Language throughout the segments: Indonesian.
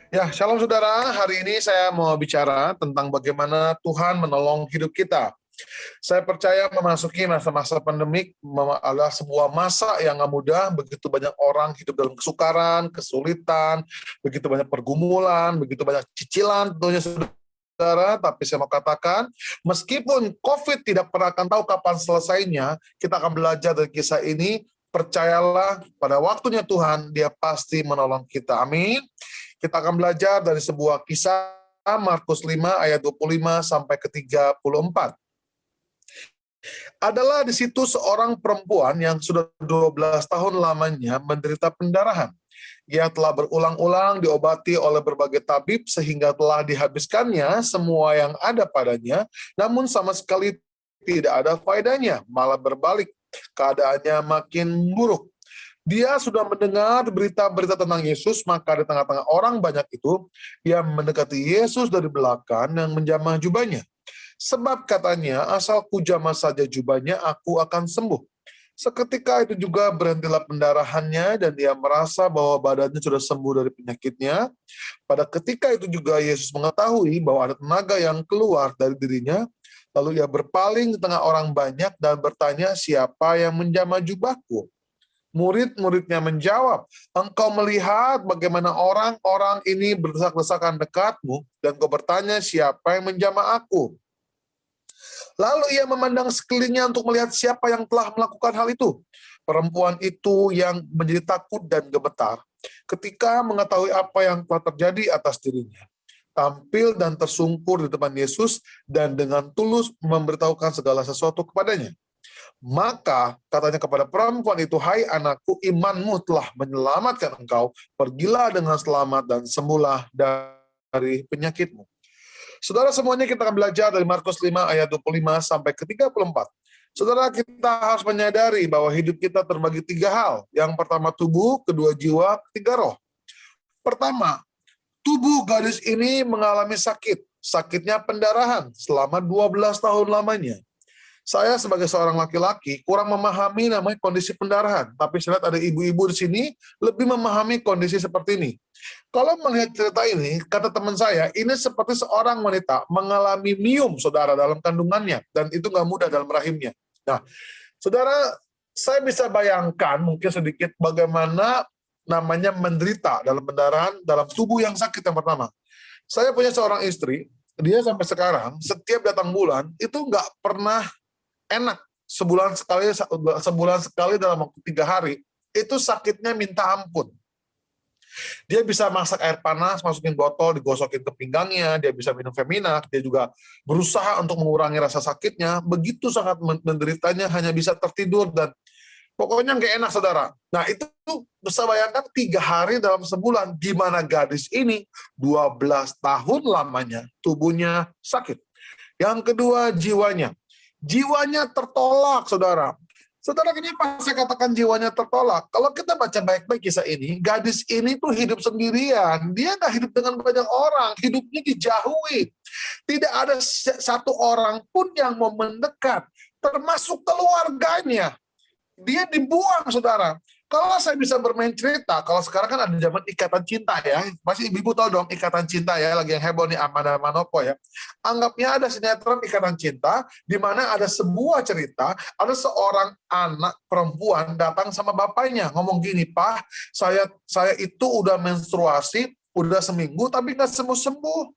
Ya, shalom saudara. Hari ini saya mau bicara tentang bagaimana Tuhan menolong hidup kita. Saya percaya memasuki masa-masa pandemik adalah sebuah masa yang gak mudah. Begitu banyak orang hidup dalam kesukaran, kesulitan, begitu banyak pergumulan, begitu banyak cicilan tentunya saudara. Tapi saya mau katakan, meskipun COVID tidak pernah akan tahu kapan selesainya, kita akan belajar dari kisah ini. Percayalah, pada waktunya Tuhan, Dia pasti menolong kita. Amin. Kita akan belajar dari sebuah kisah Markus 5 ayat 25 sampai ke 34. Adalah di situ seorang perempuan yang sudah 12 tahun lamanya menderita pendarahan. Ia telah berulang-ulang diobati oleh berbagai tabib sehingga telah dihabiskannya semua yang ada padanya, namun sama sekali tidak ada faedahnya, malah berbalik, keadaannya makin buruk. Dia sudah mendengar berita-berita tentang Yesus, maka di tengah-tengah orang banyak itu, ia mendekati Yesus dari belakang yang menjamah jubahnya. Sebab katanya, asal kujamah saja jubahnya, aku akan sembuh. Seketika itu juga berhentilah pendarahannya, dan ia merasa bahwa badannya sudah sembuh dari penyakitnya. Pada ketika itu juga Yesus mengetahui bahwa ada tenaga yang keluar dari dirinya, lalu ia berpaling di tengah orang banyak dan bertanya, siapa yang menjamah jubahku? Murid-muridnya menjawab, engkau melihat bagaimana orang-orang ini berdesak-desakan dekatmu, dan kau bertanya siapa yang menjamah aku. Lalu ia memandang sekelilingnya untuk melihat siapa yang telah melakukan hal itu. Perempuan itu yang menjadi takut dan gemetar ketika mengetahui apa yang telah terjadi atas dirinya. Tampil dan tersungkur di depan Yesus dan dengan tulus memberitahukan segala sesuatu kepadanya. Maka katanya kepada perempuan itu, hai anakku, imanmu telah menyelamatkan engkau, pergilah dengan selamat dan sembuhlah dari penyakitmu. Saudara semuanya, kita akan belajar dari Markus 5 ayat 25 sampai ke 34. Saudara, kita harus menyadari bahwa hidup kita terbagi 3 hal. Yang pertama tubuh, kedua jiwa, ketiga roh. Pertama, tubuh gadis ini mengalami sakit. Sakitnya pendarahan selama 12 tahun lamanya. Saya sebagai seorang laki-laki kurang memahami namanya kondisi pendarahan, tapi saya lihat ada ibu-ibu di sini lebih memahami kondisi seperti ini. Kalau melihat cerita ini, kata teman saya, ini seperti seorang wanita mengalami mium, saudara, dalam kandungannya, dan itu nggak mudah dalam rahimnya. Nah, saudara, saya bisa bayangkan mungkin sedikit bagaimana namanya menderita dalam pendarahan, dalam tubuh yang sakit yang pertama. Saya punya seorang istri, dia sampai sekarang, setiap datang bulan, itu nggak pernah enak. Sebulan sekali dalam waktu 3 hari, itu sakitnya minta ampun. Dia bisa masak air panas, masukin botol, digosokin ke pinggangnya, dia bisa minum Feminak, dia juga berusaha untuk mengurangi rasa sakitnya, begitu sangat menderitanya, hanya bisa tertidur, dan pokoknya nggak enak, saudara. Nah, itu bisa bayangkan 3 hari dalam sebulan, gimana gadis ini 12 tahun lamanya tubuhnya sakit. Yang kedua, jiwanya. Jiwanya tertolak, saudara. Saudara, kenapa saya katakan jiwanya tertolak? Kalau kita baca baik-baik kisah ini, gadis ini tuh hidup sendirian. Dia nggak hidup dengan banyak orang, hidupnya dijauhi. Tidak ada satu orang pun yang mau mendekat, termasuk keluarganya. Dia dibuang, saudara. Kalau saya bisa bermain cerita, kalau sekarang kan ada zaman ikatan cinta ya, pasti ibu tahu dong ikatan cinta ya, lagi yang heboh nih Amanda Manopo ya. Anggapnya ada sinetron ikatan cinta, di mana ada sebuah cerita, ada seorang anak perempuan datang sama bapaknya, ngomong gini, Pak, saya itu udah menstruasi, udah seminggu tapi nggak sembuh-sembuh.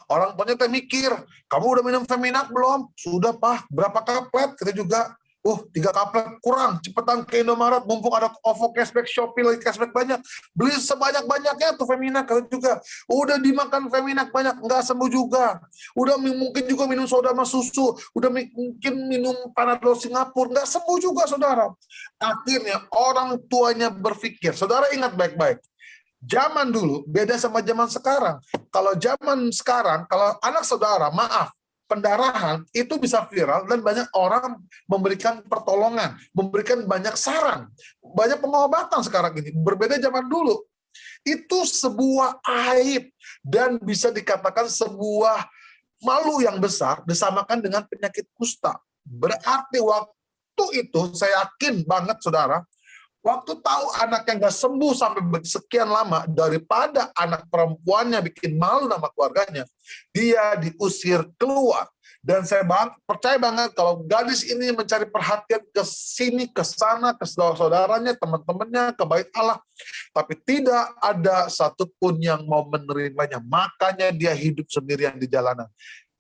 Orang tuanya mikir, kamu udah minum Feminak belum? Sudah, Pak. Berapa kaplet? Kita juga, 3 kaplet kurang, cepetan ke Indomaret, mumpung ada OVO cashback, Shopee lagi cashback banyak, beli sebanyak-banyaknya tuh Feminak. Kata juga, udah dimakan Feminak banyak, nggak sembuh juga. Udah mungkin juga minum soda sama susu, udah mungkin minum Panadol Singapura, nggak sembuh juga, saudara. Akhirnya orang tuanya berpikir, saudara ingat baik-baik, zaman dulu beda sama zaman sekarang. Kalau zaman sekarang, kalau anak saudara, maaf, pendarahan itu bisa viral dan banyak orang memberikan pertolongan, memberikan banyak saran, banyak pengobatan sekarang ini. Berbeda zaman dulu. Itu sebuah aib dan bisa dikatakan sebuah malu yang besar disamakan dengan penyakit kusta. Berarti waktu itu saya yakin banget saudara, waktu tahu anaknya nggak sembuh sampai sekian lama, daripada anak perempuannya bikin malu nama keluarganya, dia diusir keluar. Dan saya percaya banget kalau gadis ini mencari perhatian ke sini, ke sana, ke saudara-saudaranya, teman-temannya, ke bait Allah. Tapi tidak ada satupun yang mau menerimanya. Makanya dia hidup sendirian di jalanan.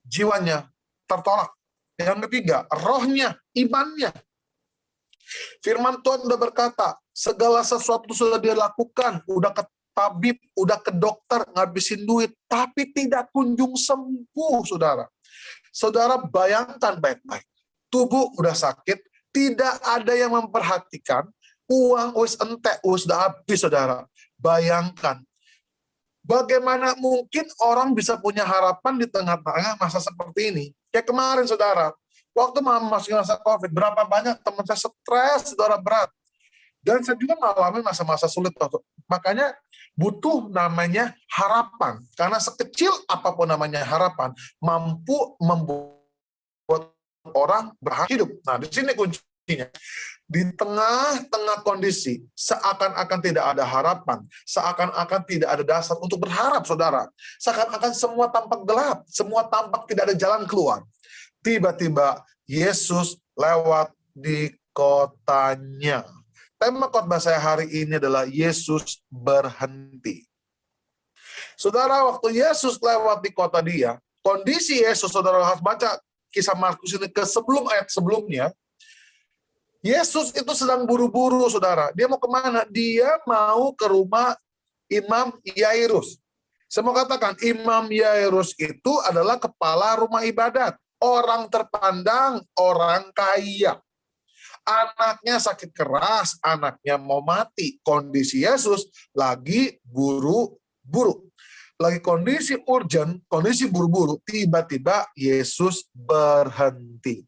Jiwanya tertolak. Yang ketiga, rohnya, imannya. Firman Tuhan udah berkata, segala sesuatu sudah dia lakukan, udah ke tabib, udah ke dokter, ngabisin duit, tapi tidak kunjung sembuh, saudara. Saudara bayangkan baik-baik, tubuh udah sakit, tidak ada yang memperhatikan, uang wis entek, sudah habis, saudara. Bayangkan, bagaimana mungkin orang bisa punya harapan di tengah-tengah masa seperti ini? Kayak kemarin, saudara, waktu masuk masa COVID, berapa banyak teman saya stres, saudara, berat. Dan saya juga mengalami masa-masa sulit. Makanya butuh namanya harapan. Karena sekecil apapun namanya harapan, mampu membuat orang berhak hidup. Nah, di sini kuncinya. Di tengah-tengah kondisi, seakan-akan tidak ada harapan, seakan-akan tidak ada dasar untuk berharap, saudara. Seakan-akan semua tampak gelap, semua tampak tidak ada jalan keluar. Tiba-tiba Yesus lewat di kotanya. Tema khotbah saya hari ini adalah Yesus berhenti. Saudara, waktu Yesus lewat di kota dia, kondisi Yesus, saudara harus baca kisah Markus ini ke sebelum ayat sebelumnya. Yesus itu sedang buru-buru, saudara. Dia mau kemana? Dia mau ke rumah Imam Yairus. Saya mau katakan, Imam Yairus itu adalah kepala rumah ibadat. Orang terpandang, orang kaya. Anaknya sakit keras, anaknya mau mati. Kondisi Yesus lagi buru-buru. Lagi kondisi urgent, kondisi buru-buru, tiba-tiba Yesus berhenti.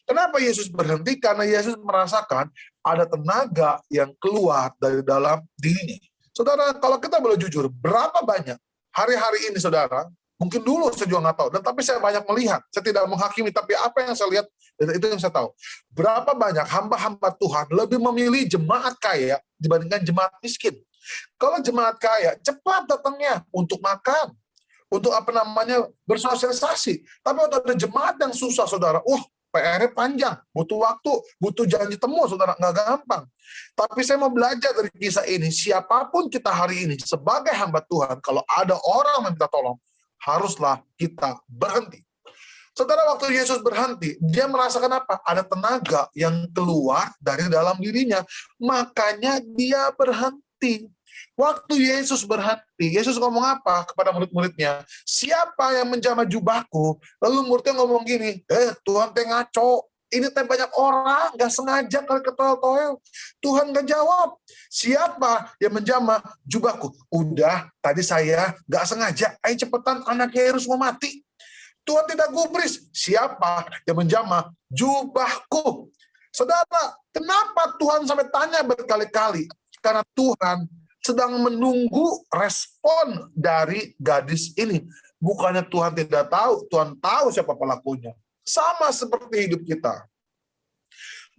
Kenapa Yesus berhenti? Karena Yesus merasakan ada tenaga yang keluar dari dalam dirinya. Saudara, kalau kita boleh jujur, berapa banyak hari-hari ini, saudara, mungkin dulu saya juga nggak tahu, dan tapi saya banyak melihat, saya tidak menghakimi, tapi apa yang saya lihat, itu yang saya tahu. Berapa banyak hamba-hamba Tuhan lebih memilih jemaat kaya dibandingkan jemaat miskin. Kalau jemaat kaya, cepat datangnya untuk makan, untuk bersosialisasi. Tapi waktu ada jemaat yang susah, saudara, PR-nya panjang, butuh waktu, butuh janji temu, saudara, nggak gampang. Tapi saya mau belajar dari kisah ini, siapapun kita hari ini, sebagai hamba Tuhan, kalau ada orang yang minta tolong, haruslah kita berhenti. Saudara, waktu Yesus berhenti, dia merasakan apa? Ada tenaga yang keluar dari dalam dirinya. Makanya dia berhenti. Waktu Yesus berhenti, Yesus ngomong apa kepada murid-muridnya? Siapa yang menjamah jubahku? Lalu muridnya ngomong gini, Tuhan teh ngaco. Ini teh banyak orang, gak sengaja kali ketoel-toel. Tuhan gak jawab. Siapa yang menjamah jubahku? Udah, tadi saya gak sengaja. Ayo cepetan, anak Yairus mau mati. Tuhan tidak gubris. Siapa yang menjamah jubahku? Saudara, kenapa Tuhan sampai tanya berkali-kali? Karena Tuhan sedang menunggu respon dari gadis ini. Bukannya Tuhan tidak tahu, Tuhan tahu siapa pelakunya. Sama seperti hidup kita.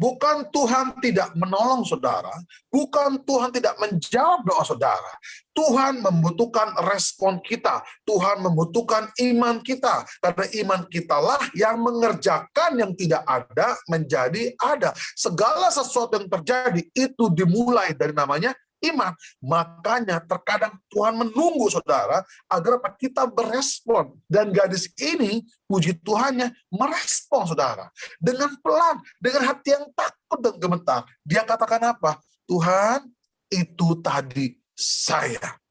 Bukan Tuhan tidak menolong saudara, bukan Tuhan tidak menjawab doa saudara. Tuhan membutuhkan respon kita, Tuhan membutuhkan iman kita. Karena iman kitalah yang mengerjakan yang tidak ada menjadi ada. Segala sesuatu yang terjadi itu dimulai dari namanya iman. Makanya terkadang Tuhan menunggu saudara agar kita berespon. Dan gadis ini, puji Tuhannya, merespon saudara. Dengan pelan, dengan hati yang takut dan gemetar. Dia katakan apa? Tuhan, itu tadi saya.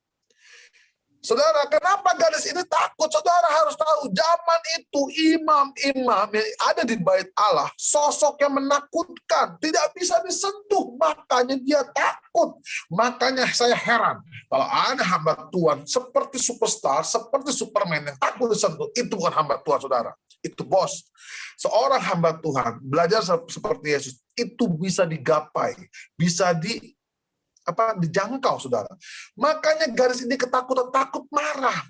Saudara, kenapa gadis ini takut? Saudara harus tahu, zaman itu imam-imam yang ada di bait Allah, sosok yang menakutkan, tidak bisa disentuh, makanya dia takut. Makanya saya heran, kalau ada hamba Tuhan seperti superstar, seperti Superman yang takut disentuh, itu bukan hamba Tuhan, saudara. Itu bos. Seorang hamba Tuhan, belajar seperti Yesus, itu bisa digapai, bisa dijangkau, saudara. Makanya garis ini ketakutan, takut marah.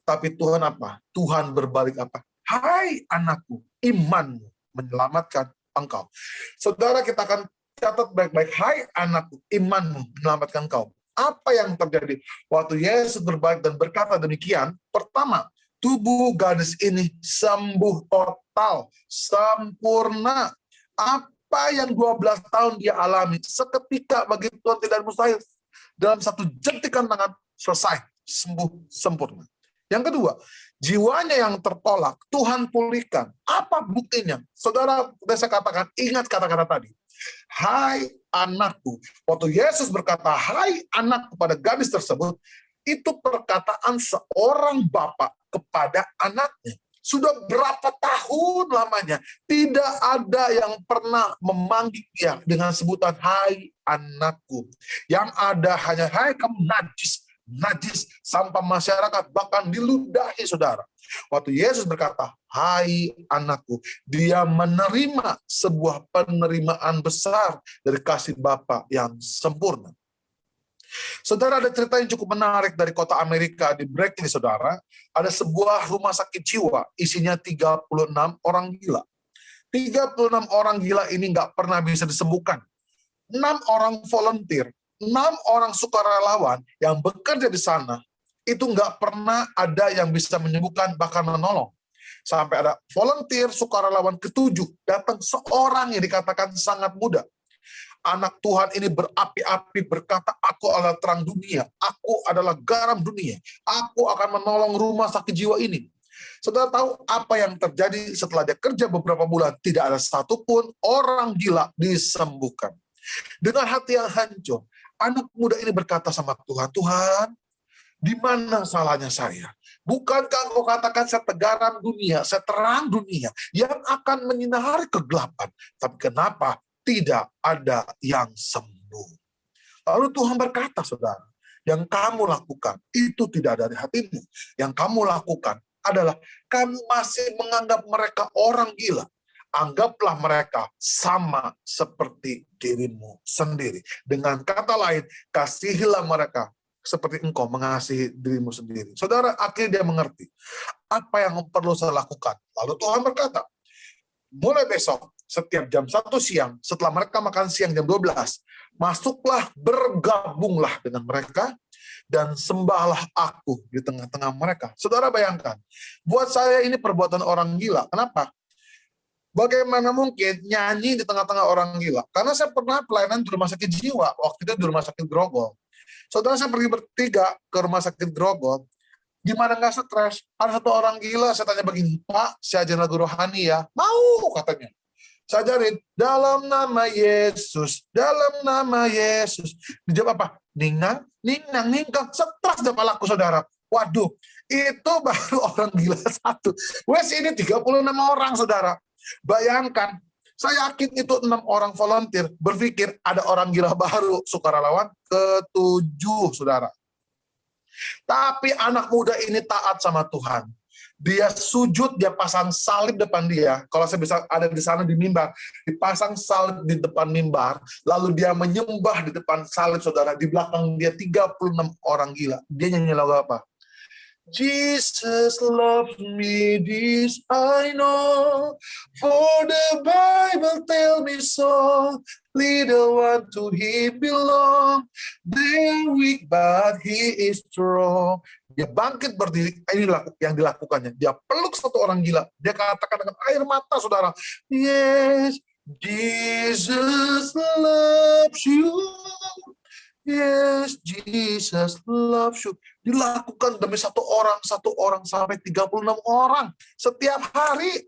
Tapi Tuhan apa? Tuhan berbalik apa? Hai anakku, imanmu menyelamatkan engkau. Saudara, kita akan catat baik-baik. Hai anakku, imanmu menyelamatkan engkau. Apa yang terjadi? Waktu Yesus berbalik dan berkata demikian, pertama, tubuh gadis ini sembuh total, sempurna. Apa yang 12 tahun dia alami, seketika bagi Tuhan tidak mustahil. Dalam satu jentikan tangan, selesai, sembuh sempurna. Yang kedua, jiwanya yang tertolak, Tuhan pulihkan. Apa buktinya? Saudara, saya katakan, ingat kata-kata tadi. Hai anakku. Waktu Yesus berkata, hai anak kepada gadis tersebut, itu perkataan seorang bapak kepada anaknya. Sudah berapa tahun lamanya, tidak ada yang pernah memanggil dia dengan sebutan, hai anakku. Yang ada hanya, hai kamu najis, najis, sampah masyarakat, bahkan diludahi saudara. Waktu Yesus berkata, hai anakku, dia menerima sebuah penerimaan besar dari kasih Bapa yang sempurna. Saudara, ada cerita yang cukup menarik dari kota Amerika di Berkeley, saudara. Ada sebuah rumah sakit jiwa, isinya 36 orang gila. 36 orang gila ini nggak pernah bisa disembuhkan. 6 orang volunteer, 6 orang sukarelawan yang bekerja di sana, itu nggak pernah ada yang bisa menyembuhkan, bahkan menolong. Sampai ada volunteer sukarelawan ketujuh, datang seorang yang dikatakan sangat muda. Anak Tuhan ini berapi-api berkata, aku adalah terang dunia, aku adalah garam dunia, aku akan menolong rumah sakit jiwa ini. Saudara tahu apa yang terjadi setelah dia kerja beberapa bulan? Tidak ada satupun orang gila disembuhkan. Dengan hati yang hancur, anak muda ini berkata sama Tuhan, Tuhan, di mana salahnya saya? Bukankah engkau katakan saya garam dunia, saya terang dunia, yang akan menyinari kegelapan. Tapi kenapa tidak ada yang sembuh? Lalu Tuhan berkata, saudara, yang kamu lakukan itu tidak dari hatimu. Yang kamu lakukan adalah kamu masih menganggap mereka orang gila. Anggaplah mereka sama seperti dirimu sendiri. Dengan kata lain, kasihilah mereka seperti engkau mengasihi dirimu sendiri. Saudara, akhirnya dia mengerti apa yang perlu saya lakukan. Lalu Tuhan berkata, mulai besok, setiap jam 1 siang, setelah mereka makan siang jam 12, masuklah, bergabunglah dengan mereka, dan sembahlah aku di tengah-tengah mereka. Saudara bayangkan, buat saya ini perbuatan orang gila. Kenapa? Bagaimana mungkin nyanyi di tengah-tengah orang gila? Karena saya pernah pelayanan di rumah sakit jiwa, waktu itu di rumah sakit Grogol. Saudara, saya pergi bertiga ke rumah sakit Grogol, gimana nggak stres? Ada satu orang gila, saya tanya begini, Pak, saya ajarin lagu rohani ya. Mau, katanya. Saya ajarin, dalam nama Yesus, dalam nama Yesus. Dijawab apa? Ningnang, ningnang, ningkang. Stres dah palaku, saudara. Waduh, itu baru orang gila satu. Wes ini 36 orang, saudara. Bayangkan, saya yakin itu 6 orang volunteer berpikir ada orang gila baru, sukarelawan ke-7, saudara. Tapi anak muda ini taat sama Tuhan. Dia sujud, dia pasang salib depan dia. Kalau saya bisa ada di sana di mimbar, dipasang salib di depan mimbar, lalu dia menyembah di depan salib, saudara. Di belakang dia 36 orang gila. Dia nyanyi lagu apa? Jesus loves me, this I know, for the Bible tell me so. Little one to him belong, they're weak but he is strong. Dia bangkit berdiri, ini yang dilakukannya. Dia peluk satu orang gila, dia katakan dengan air mata, saudara, yes, Jesus loves you. Yes, Jesus loves you. Dilakukan demi satu orang, sampai 36 orang. Setiap hari.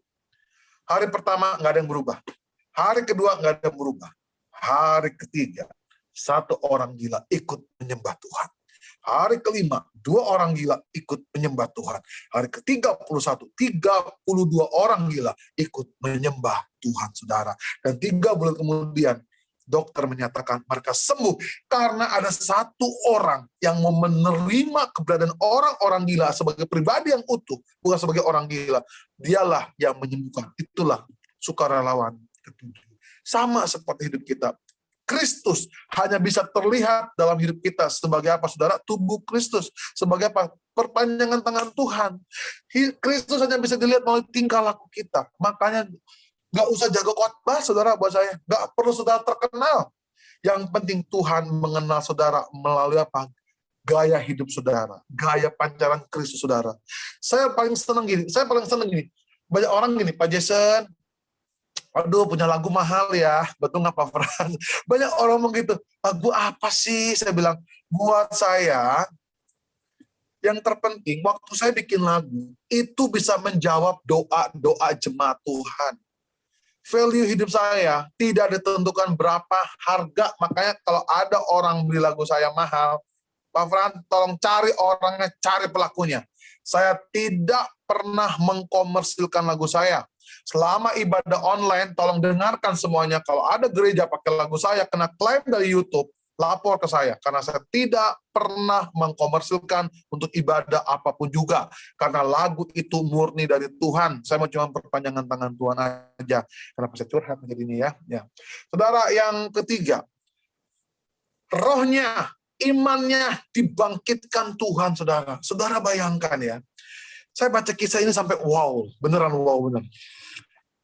Hari pertama nggak ada yang berubah. Hari kedua nggak ada yang berubah. Hari ketiga, satu orang gila ikut menyembah Tuhan. Hari kelima, 2 orang gila ikut menyembah Tuhan. Hari ke-31, 32 orang gila ikut menyembah Tuhan, saudara. Dan 3 bulan kemudian, dokter menyatakan mereka sembuh karena ada satu orang yang mau menerima keberadaan orang-orang gila sebagai pribadi yang utuh, bukan sebagai orang gila. Dialah yang menyembuhkan. Itulah sukarelawan ketujuh. Sama seperti hidup kita. Kristus hanya bisa terlihat dalam hidup kita sebagai apa, saudara? Tubuh Kristus. Sebagai apa? Perpanjangan tangan Tuhan. Kristus hanya bisa dilihat melalui tingkah laku kita. Makanya Nggak usah jago khotbah, saudara, buat saya. Nggak perlu saudara terkenal. Yang penting Tuhan mengenal saudara melalui apa? Gaya hidup saudara, gaya pancaran Kristus saudara. Saya paling senang gini. Banyak orang gini, Pak Jason, aduh punya lagu mahal ya, betul nggak Pak Fran? Banyak orang ngomong gitu, lagu apa sih? Saya bilang, buat saya, yang terpenting waktu saya bikin lagu, itu bisa menjawab doa-doa jemaat Tuhan. Value hidup saya tidak ditentukan berapa harga, makanya kalau ada orang beli lagu saya mahal, Pak Fran, tolong cari orangnya, cari pelakunya. Saya tidak pernah mengkomersilkan lagu saya. Selama ibadah online, tolong dengarkan semuanya. Kalau ada gereja pakai lagu saya, kena klaim dari YouTube, lapor ke saya. Karena saya tidak pernah mengkomersilkan untuk ibadah apapun juga. Karena lagu itu murni dari Tuhan. Saya mau cuma perpanjangan tangan Tuhan aja. Kenapa saya curhat menjadi ini ya? Saudara, yang ketiga, rohnya, imannya dibangkitkan Tuhan, saudara. Saudara bayangkan ya, saya baca kisah ini sampai wow, beneran wow, bener.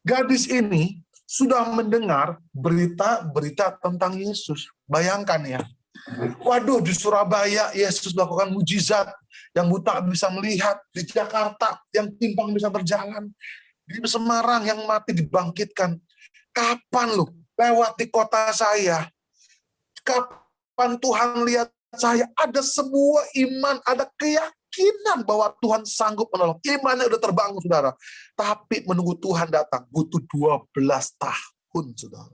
Gadis ini sudah mendengar berita-berita tentang Yesus. Bayangkan ya, waduh, di Surabaya Yesus melakukan mujizat, yang buta bisa melihat, di Jakarta yang timpang bisa berjalan, di Semarang yang mati dibangkitkan. Kapan lu lewat di kota saya? Kapan Tuhan lihat saya? Ada sebuah iman, ada keyakinan bahwa Tuhan sanggup menolong. Imannya udah terbangun, saudara. Tapi menunggu Tuhan datang, butuh 12 tahun, saudara.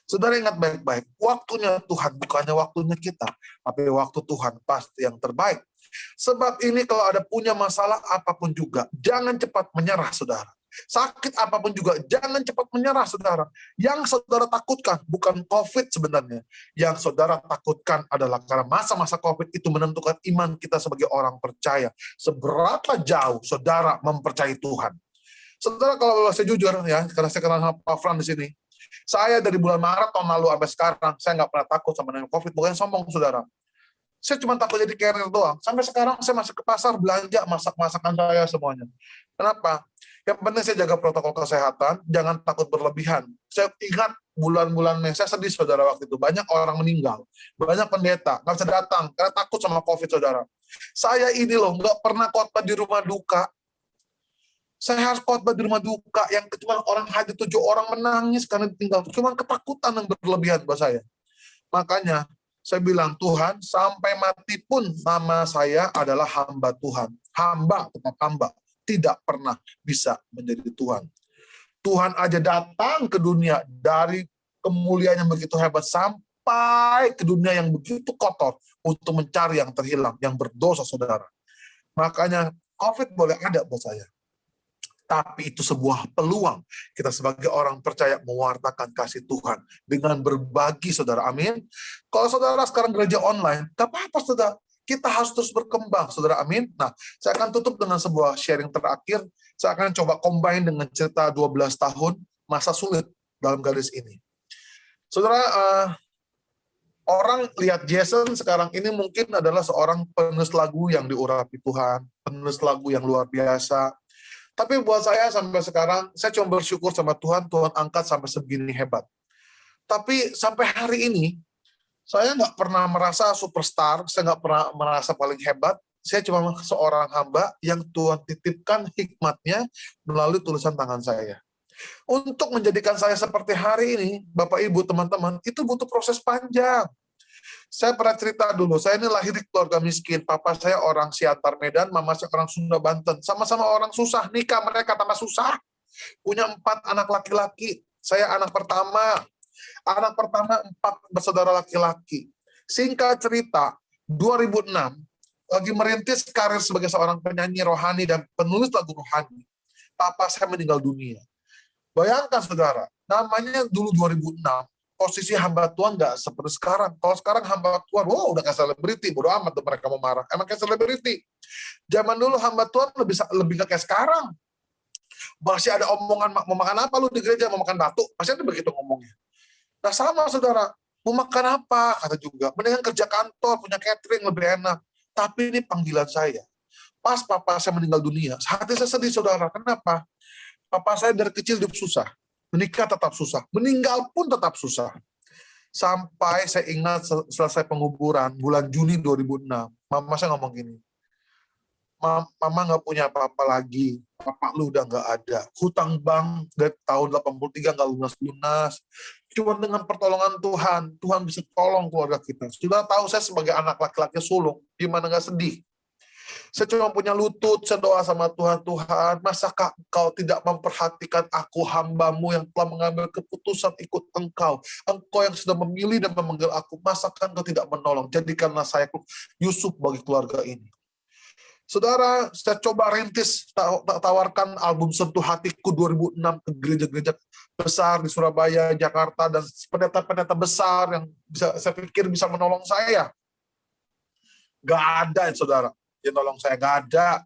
Saudara ingat baik-baik, waktunya Tuhan bukannya waktunya kita, tapi waktu Tuhan pasti yang terbaik. Sebab ini kalau ada punya masalah apapun juga, jangan cepat menyerah, saudara. Sakit apapun juga, jangan cepat menyerah, saudara. Yang saudara takutkan bukan COVID sebenarnya. Yang saudara takutkan adalah karena masa-masa COVID itu menentukan iman kita sebagai orang percaya. Seberapa jauh saudara mempercayai Tuhan. Saudara, kalau saya jujur ya, karena saya kenal sama Pak Fran di sini, saya dari bulan Maret tahun lalu sampai sekarang, saya nggak pernah takut sama COVID. Bukan sombong, saudara. Saya cuma takut jadi carrier doang. Sampai sekarang saya masih ke pasar belanja masakan saya semuanya. Kenapa? Yang penting saya jaga protokol kesehatan, jangan takut berlebihan. Saya ingat bulan-bulan saya sedih, saudara, waktu itu. Banyak orang meninggal, banyak pendeta nggak bisa datang karena takut sama COVID, saudara. Saya ini loh nggak pernah khotbah di rumah duka. Saya harus khotbah di rumah duka yang cuma orang hadir 7 orang menangis karena ditinggal. Cuma ketakutan yang berlebihan buat saya. Makanya saya bilang, Tuhan, sampai mati pun nama saya adalah hamba Tuhan. Hamba, tetap hamba. Tidak pernah bisa menjadi Tuhan. Tuhan aja datang ke dunia dari kemuliaan yang begitu hebat sampai ke dunia yang begitu kotor untuk mencari yang terhilang, yang berdosa, saudara. Makanya COVID boleh ada buat saya. Tapi itu sebuah peluang kita sebagai orang percaya mewartakan kasih Tuhan dengan berbagi, saudara. Amin. Kalau saudara sekarang gereja online, gak apa-apa, saudara. Kita harus terus berkembang, saudara. Amin. Nah, saya akan tutup dengan sebuah sharing terakhir. Saya akan coba combine dengan cerita 12 tahun masa sulit dalam gadis ini. Saudara, orang lihat Jason sekarang ini mungkin adalah seorang penulis lagu yang diurapi Tuhan, penulis lagu yang luar biasa. Tapi buat saya sampai sekarang, saya cuma bersyukur sama Tuhan, Tuhan angkat sampai segini hebat. Tapi sampai hari ini, saya nggak pernah merasa superstar, saya nggak pernah merasa paling hebat, saya cuma seorang hamba yang Tuhan titipkan hikmatnya melalui tulisan tangan saya. Untuk menjadikan saya seperti hari ini, Bapak Ibu, teman-teman, itu butuh proses panjang. Saya pernah cerita dulu, saya ini lahir di keluarga miskin. Papa saya orang Siantar Medan, mama saya orang Sunda Banten. Sama-sama orang susah, nikah mereka tambah susah. Punya 4 anak laki-laki. Saya anak pertama. Anak pertama 4 bersaudara laki-laki. Singkat cerita, 2006, lagi merintis karir sebagai seorang penyanyi rohani dan penulis lagu rohani. Papa saya meninggal dunia. Bayangkan, saudara, namanya dulu 2006, posisi hamba Tuhan nggak seperti sekarang. Kalau sekarang hamba Tuhan, wow, udah kayak selebriti, bodo amat tuh mereka mau marah. Emang kayak selebriti. Zaman dulu hamba Tuhan lebih kayak sekarang. Masih ada omongan, mau makan apa lu di gereja, mau makan batu, pasti ada begitu ngomongnya. Nah sama, saudara, mau makan apa, kata juga. Mendingan kerja kantor, punya catering, lebih enak. Tapi ini panggilan saya. Pas papa saya meninggal dunia, hati saya sedih, saudara. Kenapa? Papa saya dari kecil hidup susah. Menikah tetap susah, meninggal pun tetap susah. Sampai saya ingat selesai penguburan bulan Juni 2006, mama saya ngomong gini, Mama nggak punya apa-apa lagi, papa lu udah nggak ada. Hutang bank dari tahun 83 nggak lunas-lunas. Cuma dengan pertolongan Tuhan, Tuhan bisa tolong keluarga kita. Sudah tahu saya sebagai anak laki-laki sulung, gimana nggak sedih. Saya cuma punya lutut, saya doa sama Tuhan, Tuhan, masakah Engkau tidak memperhatikan aku, hambamu yang telah mengambil keputusan ikut Engkau. Engkau yang sudah memilih dan memanggil aku, masakah Engkau tidak menolong. Jadikanlah saya Yusuf bagi keluarga ini. Saudara, saya coba rintis, tawarkan album Sentuh Hatiku 2006 ke gereja-gereja besar di Surabaya, Jakarta, dan pendeta-pendeta besar yang saya pikir bisa menolong saya. Gak ada, saudara. Yang nolong saya, gak ada.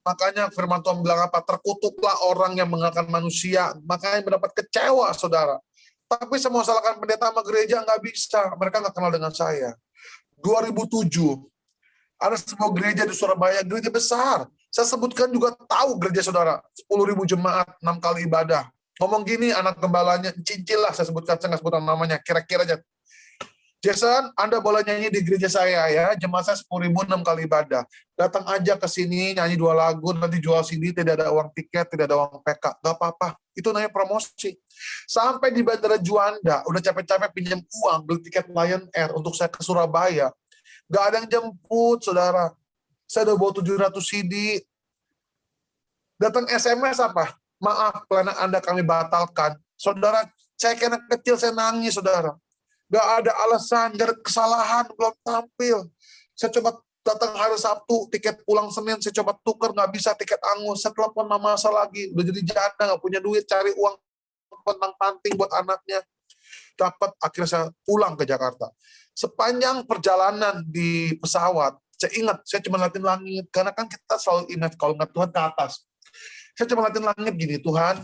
Makanya firman Tuhan bilang apa? Terkutuklah orang yang mengalahkan manusia. Makanya mendapat kecewa, saudara. Tapi saya mau salahkan pendeta sama gereja, nggak bisa. Mereka nggak kenal dengan saya. 2007, ada sebuah gereja di Surabaya, gereja besar. Saya sebutkan juga tahu gereja saudara, 10.000 jemaat, 6 kali ibadah. Ngomong gini, anak gembalanya, cincil lah, saya sebutkan, saya nggak sebutkan namanya, kira-kira aja. Jason, Anda boleh nyanyi di gereja saya ya, jemaat saya 10.000, 6 kali ibadah. Datang aja ke sini, nyanyi 2 lagu, nanti jual CD, tidak ada uang tiket, tidak ada uang PK, nggak apa-apa. Itu namanya promosi. Sampai di Bandara Juanda, udah capek-capek pinjam uang, beli tiket Lion Air untuk saya ke Surabaya. Gak ada yang jemput, saudara. Saya udah bawa 700 CD. Datang SMS apa? Maaf, pelayanan Anda kami batalkan. Saudara, saya kena kecil, saya nangis, saudara. Gak ada alasan, gak ada kesalahan, belum tampil. Saya coba datang hari Sabtu, tiket pulang Senin, saya coba tuker, gak bisa tiket angus. Saya telepon mama saya lagi, udah jadi janda, gak punya duit, cari uang tentang panting buat anaknya. Dapat, akhirnya saya pulang ke Jakarta. Sepanjang perjalanan di pesawat, saya ingat, saya cuma liatin langit, karena kan kita selalu ingat kalau nggak Tuhan ke atas. Saya cuma liatin langit gini, Tuhan,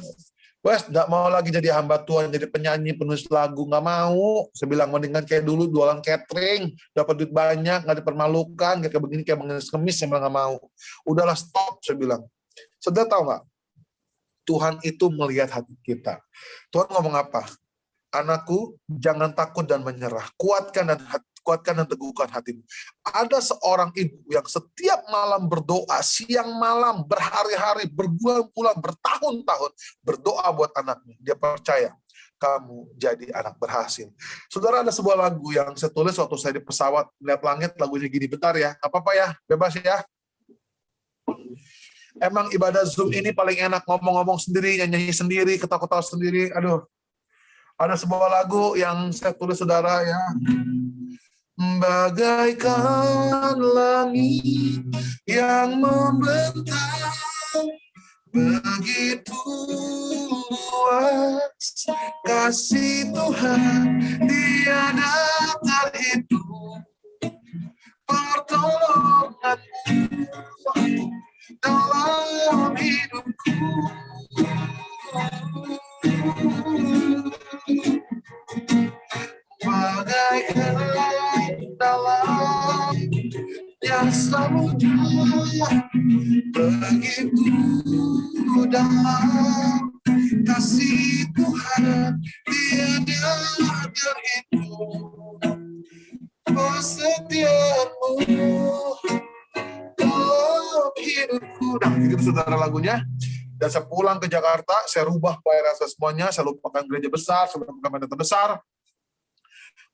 wes nggak mau lagi jadi hamba Tuhan, jadi penyanyi, penulis lagu, nggak mau. Saya bilang, mendingan kayak dulu, jualan catering, dapat duit banyak, nggak dipermalukan, kayak begini, kayak mengemis, saya bilang nggak mau. Udahlah, stop, saya bilang. Saudara tahu nggak? Tuhan itu melihat hati kita. Tuhan ngomong apa? Anakku, jangan takut dan menyerah. Kuatkan dan teguhkan hatimu. Ada seorang ibu yang setiap malam berdoa, siang malam, berhari-hari, berbulan-bulan, bertahun-tahun, berdoa buat anaknya. Dia percaya, kamu jadi anak berhasil. Saudara, ada sebuah lagu yang saya tulis waktu saya di pesawat, melihat langit, lagunya gini, bentar ya, apa-apa ya, bebas ya. Emang ibadah Zoom ini paling enak, ngomong-ngomong sendiri, nyanyi sendiri, ketawa-ketawa sendiri, aduh. Ada sebuah lagu yang saya tulis saudara ya. Bagaikan langit yang membentang, begitu luas kasih Tuhan, tiada terhitung pertolonganmu dalam hidupku. Bagaikan dalam yang samudra, begitu dalam kasih Tuhan, tiada terhitung kesetiaanmu dalam hidupku. Nah, itu saudara lagunya. Dan saya pulang ke Jakarta, saya rubah pelayanan saya semuanya, saya lupakan gereja besar, saya lupakan pendeta besar.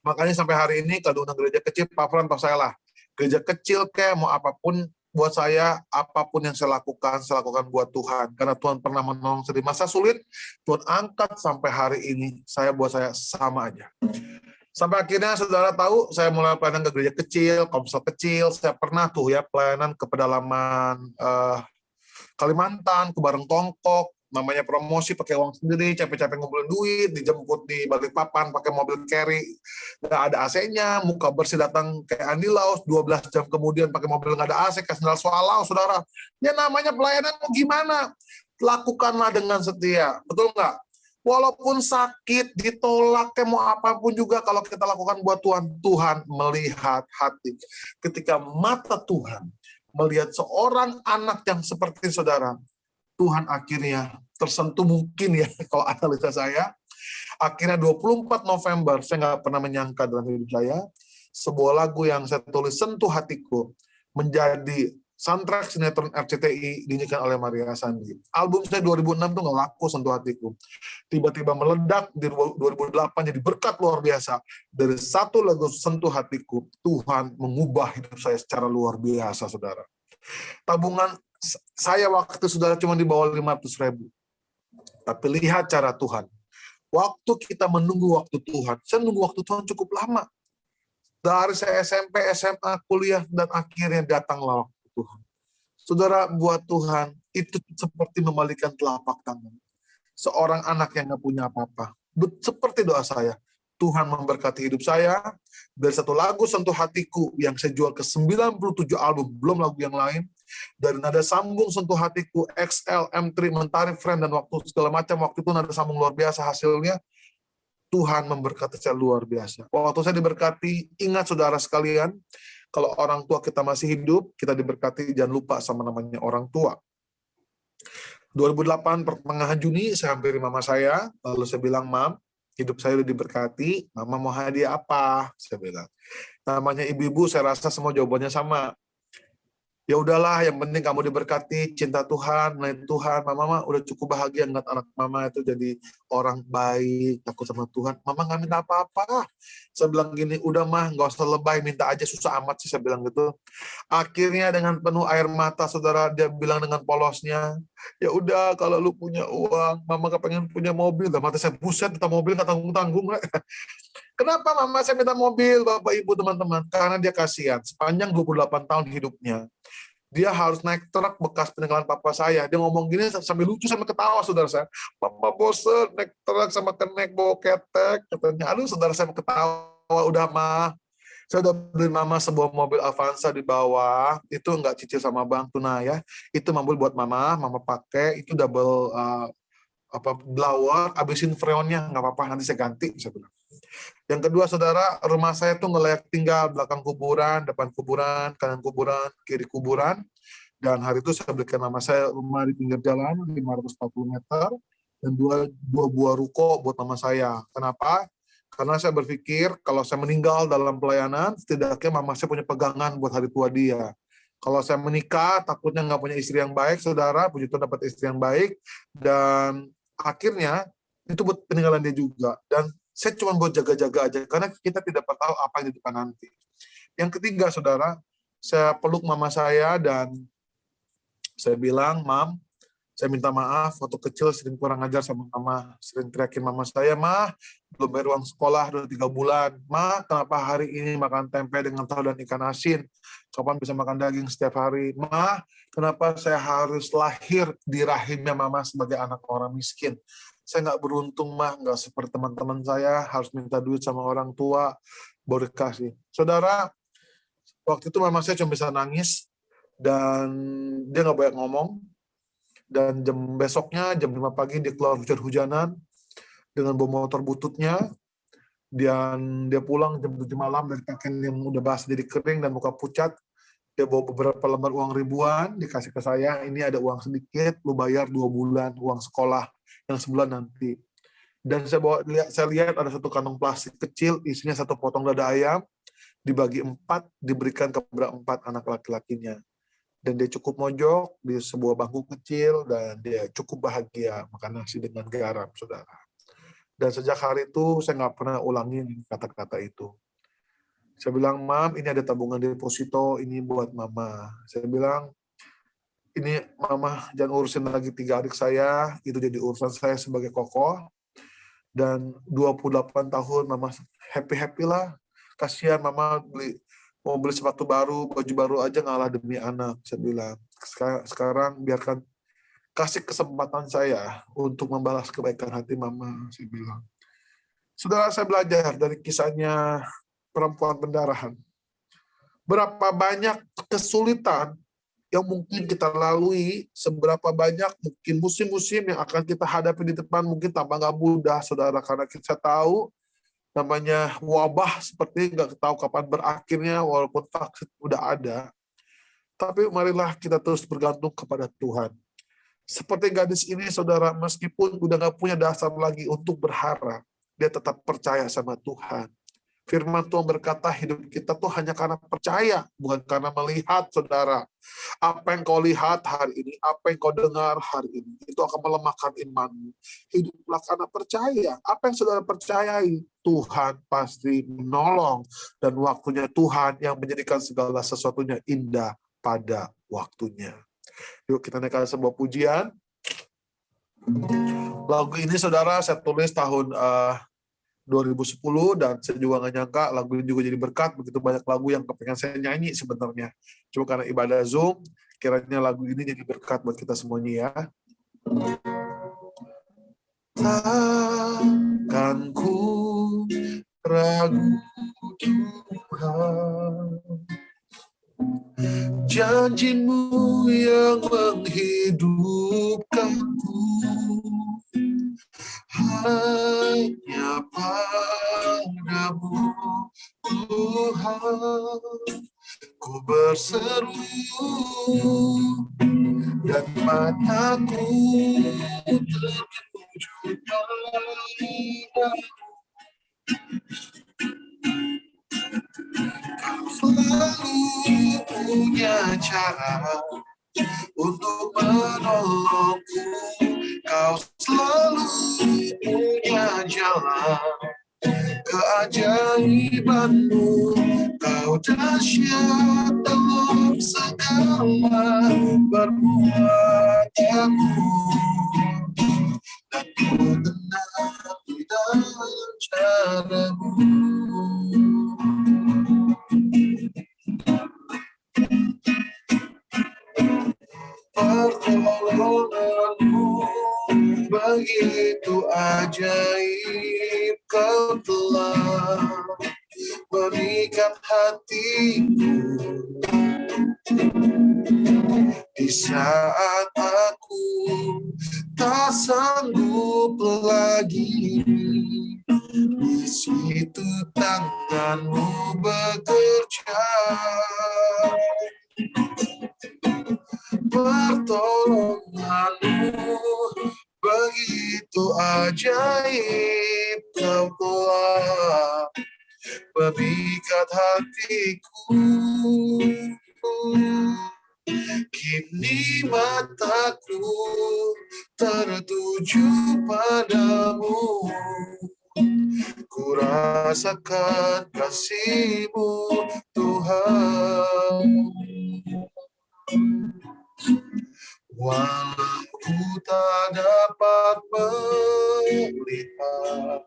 Makanya sampai hari ini kalau undang gereja kecil, Pak Fran, Pak saya lah. Gereja kecil kayak mau apapun buat saya, apapun yang saya lakukan buat Tuhan. Karena Tuhan pernah menolong saya di masa sulit, Tuhan angkat sampai hari ini, buat saya sama aja. Sampai akhirnya saudara tahu, saya mulai pelayanan ke gereja kecil, komsel kecil, saya pernah tuh ya pelayanan ke pedalaman Kalimantan, ke Bareng Tongkok, namanya promosi pakai uang sendiri, capek-capek ngumpulin duit, dijemput di Balikpapan pakai mobil carry, nggak ada AC-nya, muka bersih datang kayak Andi Laus, 12 jam kemudian pakai mobil nggak ada AC, kayak sendal swallow, saudara. Ya namanya pelayanan mau gimana? Lakukanlah dengan setia, betul nggak? Walaupun sakit, ditolak, kayak mau apapun juga kalau kita lakukan buat Tuhan, Tuhan melihat hati. Ketika mata Tuhan melihat seorang anak yang seperti saudara, Tuhan akhirnya tersentuh mungkin ya, kalau analisa saya. Akhirnya 24 November, saya nggak pernah menyangka dalam hidup saya, sebuah lagu yang saya tulis sentuh hatiku, menjadi soundtrack sinetron RCTI dinyanyikan oleh Maria Sandi. Album saya 2006 tuh nggak laku, sentuh hatiku. Tiba-tiba meledak di 2008 jadi berkat luar biasa. Dari satu lagu sentuh hatiku, Tuhan mengubah hidup saya secara luar biasa, saudara. Tabungan saya waktu saudara cuma di bawah 500.000. Tapi lihat cara Tuhan. Waktu kita menunggu waktu Tuhan, saya menunggu waktu Tuhan cukup lama. Dari saya SMP, SMA, kuliah, dan akhirnya datanglah waktu Tuhan. Saudara, buat Tuhan, itu seperti membalikan telapak tangan. Seorang anak yang nggak punya apa-apa. Seperti doa saya. Tuhan memberkati hidup saya, dari satu lagu sentuh hatiku yang saya jual ke 97 album, belum lagu yang lain, dari nada sambung sentuh hatiku, XL, M3, Mentari, Friend, dan waktu segala macam, waktu itu nada sambung luar biasa hasilnya. Tuhan memberkati saya luar biasa. Waktu saya diberkati, ingat saudara sekalian, kalau orang tua kita masih hidup, kita diberkati, jangan lupa sama namanya orang tua. 2008 pertengahan Juni, saya hampiri mama saya, lalu saya bilang, Mam, hidup saya udah diberkati, Mama mau hadiah apa? Saya bilang. Namanya ibu-ibu, saya rasa semua jawabannya sama. Ya udahlah, yang penting kamu diberkati, cinta Tuhan, melayani Tuhan. Mama mah udah cukup bahagia ngeliat anak mama itu jadi orang baik, takut sama Tuhan. Mama nggak minta apa-apa. Saya bilang gini, udah mah nggak usah lebay, minta aja, susah amat sih, saya bilang gitu. Akhirnya dengan penuh air mata, saudara, dia bilang dengan polosnya, ya udah kalau lu punya uang, mama kepengen punya mobil. Dan mata saya, buset, minta mobil nggak tanggung-tanggung. Kenapa mama saya minta mobil, Bapak Ibu teman-teman? Karena dia kasihan, sepanjang 28 tahun hidupnya, dia harus naik truk bekas peninggalan papa saya. Dia ngomong gini sambil lucu, sambil ketawa, saudara saya. Papa bosen naik truk sama kenek bawa ketek. Katanya, aduh saudara saya ketawa, udah mah. Saya udah beli mama sebuah mobil Avanza di bawah, itu nggak cicil sama bank tunai ya. Itu mobil buat mama pakai, itu double blower, abisin freonnya, nggak apa-apa, nanti saya ganti, saya bilang. Yang kedua, saudara, rumah saya tuh nggak layak tinggal, belakang kuburan, depan kuburan, kanan kuburan, kiri kuburan. Dan hari itu saya belikan mama saya rumah di pinggir jalan, 540 meter, dan dua buah ruko buat mama saya. Kenapa? Karena saya berpikir, kalau saya meninggal dalam pelayanan, setidaknya mama saya punya pegangan buat hari tua dia. Kalau saya menikah, takutnya nggak punya istri yang baik, saudara, puji Tuhan dapat istri yang baik, dan akhirnya, itu buat peninggalan dia juga. Dan saya cuma buat jaga-jaga aja, karena kita tidak tahu apa yang di depan nanti. Yang ketiga, saudara, saya peluk mama saya dan saya bilang, Mam, saya minta maaf, waktu kecil sering kurang ajar sama mama, sering teriakin mama saya, Ma, belum bayar uang sekolah udah 3 bulan. Ma, kenapa hari ini makan tempe dengan tahu dan ikan asin? Kapan bisa makan daging setiap hari? Ma, kenapa saya harus lahir di rahimnya mama sebagai anak orang miskin? Saya nggak beruntung, mah, nggak seperti teman-teman saya, harus minta duit sama orang tua, baru dikasih. Saudara, waktu itu mama saya cuma bisa nangis, dan dia nggak banyak ngomong, dan besoknya, jam 5 pagi, dia keluar hujan-hujanan, dengan bawa motor bututnya, dan dia pulang jam 7 malam dari pakaian yang udah basah jadi kering dan muka pucat. Dia bawa beberapa lembar uang ribuan, dikasih ke saya, ini ada uang sedikit, lu bayar 2 bulan uang sekolah, yang sebulan nanti. Dan saya lihat ada satu kantong plastik kecil, isinya 1 potong dada ayam, dibagi 4, diberikan kepada 4 anak laki-lakinya. Dan dia cukup mojok di sebuah bangku kecil, dan dia cukup bahagia makan nasi dengan garam, saudara. Dan sejak hari itu, saya nggak pernah ulangin kata-kata itu. Saya bilang, Mam, ini ada tabungan deposito, ini buat Mama. Saya bilang, ini Mama jangan urusin lagi 3 adik saya, itu jadi urusan saya sebagai kokoh. Dan 28 tahun Mama happy-happy lah. Kasihan Mama mau beli sepatu baru, baju baru aja ngalah demi anak. Saya bilang, sekarang biarkan, kasih kesempatan saya untuk membalas kebaikan hati Mama, saya bilang. Saudara, saya belajar dari kisahnya perempuan pendarahan. Berapa banyak kesulitan yang mungkin kita lalui, seberapa banyak mungkin musim-musim yang akan kita hadapi di depan, mungkin tambah nggak mudah, saudara, karena kita tahu namanya wabah seperti nggak tahu kapan berakhirnya, walaupun vaksin udah ada. Tapi marilah kita terus bergantung kepada Tuhan. Seperti gadis ini, saudara, meskipun udah gak punya dasar lagi untuk berharap, dia tetap percaya sama Tuhan. Firman Tuhan berkata hidup kita tuh hanya karena percaya, bukan karena melihat, saudara. Apa yang kau lihat hari ini, apa yang kau dengar hari ini, itu akan melemahkan imanmu. Hiduplah karena percaya. Apa yang saudara percayai, Tuhan pasti menolong. Dan waktunya Tuhan yang menjadikan segala sesuatunya indah pada waktunya. Yuk kita naikkan sebuah pujian. Lagu ini, saudara, saya tulis tahun 2010, dan saya juga gak nyangka lagu ini juga jadi berkat. Begitu banyak lagu yang kepengen saya nyanyi sebenarnya. Cuma karena ibadah Zoom, kiranya lagu ini jadi berkat buat kita semuanya ya. Takkan ku ragu Tuhan, janji-Mu yang menghidupkanku. Hanya padamu, Tuhan, ku berseru, dan mataku tertuju padamu. Kau selalu punya cara untuk menolongku. Kau selalu punya jalan keajaiban-Mu. Kau dahsyat dalam segala perbuatanmu, dan ku tenang di dalam cara-Mu. Pertolongan-Mu begitu ajaib, Kau telah mengikat hatiku di saat aku tak sanggup lagi. Di situ tangan-Mu bekerja, pertolongan-Mu begitu ajaib, Kau telah memikat hatiku. Kini mataku tertuju padamu, ku rasakan kasih-Mu, Tuhan. Walau ku tak dapat melihat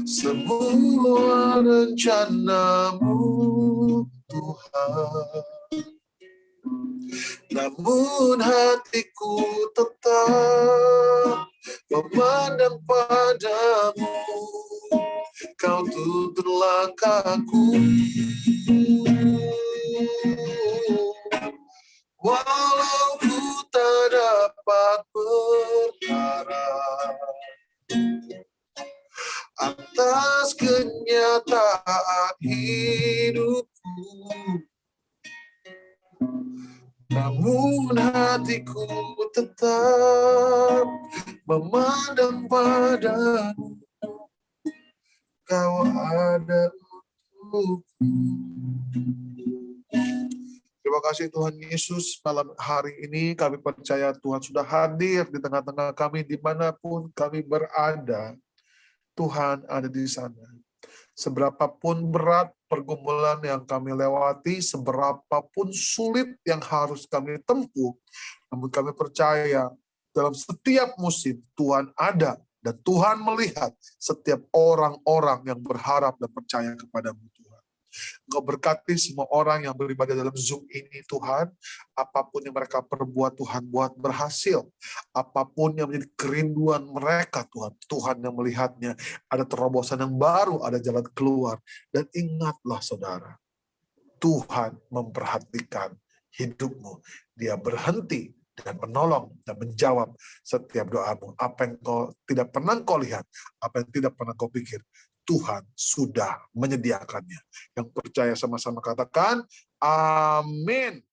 semua rencana-Mu, Tuhan, namun hatiku tetap memandang padamu. Kau tuntun langkahku, walau ku tak dapat berharap atas kenyataan hidupku, namun hatiku tetap memandang padamu. Kau ada untukku. Terima kasih Tuhan Yesus, malam hari ini kami percaya Tuhan sudah hadir di tengah-tengah kami dimanapun kami berada. Tuhan ada di sana. Seberapapun berat pergumulan yang kami lewati, seberapapun sulit yang harus kami tempuh, namun kami percaya dalam setiap musim Tuhan ada, dan Tuhan melihat setiap orang-orang yang berharap dan percaya kepadamu, Tuhan. Engkau berkati semua orang yang beribadah dalam Zoom ini, Tuhan. Apapun yang mereka perbuat, Tuhan buat berhasil. Apapun yang menjadi kerinduan mereka, Tuhan, Tuhan yang melihatnya. Ada terobosan yang baru, ada jalan keluar. Dan ingatlah, saudara, Tuhan memperhatikan hidupmu. Dia berhenti dan menolong dan menjawab setiap doamu. Apa yang kau tidak pernah kau lihat, apa yang tidak pernah kau pikir, Tuhan sudah menyediakannya. Yang percaya sama-sama katakan, amin.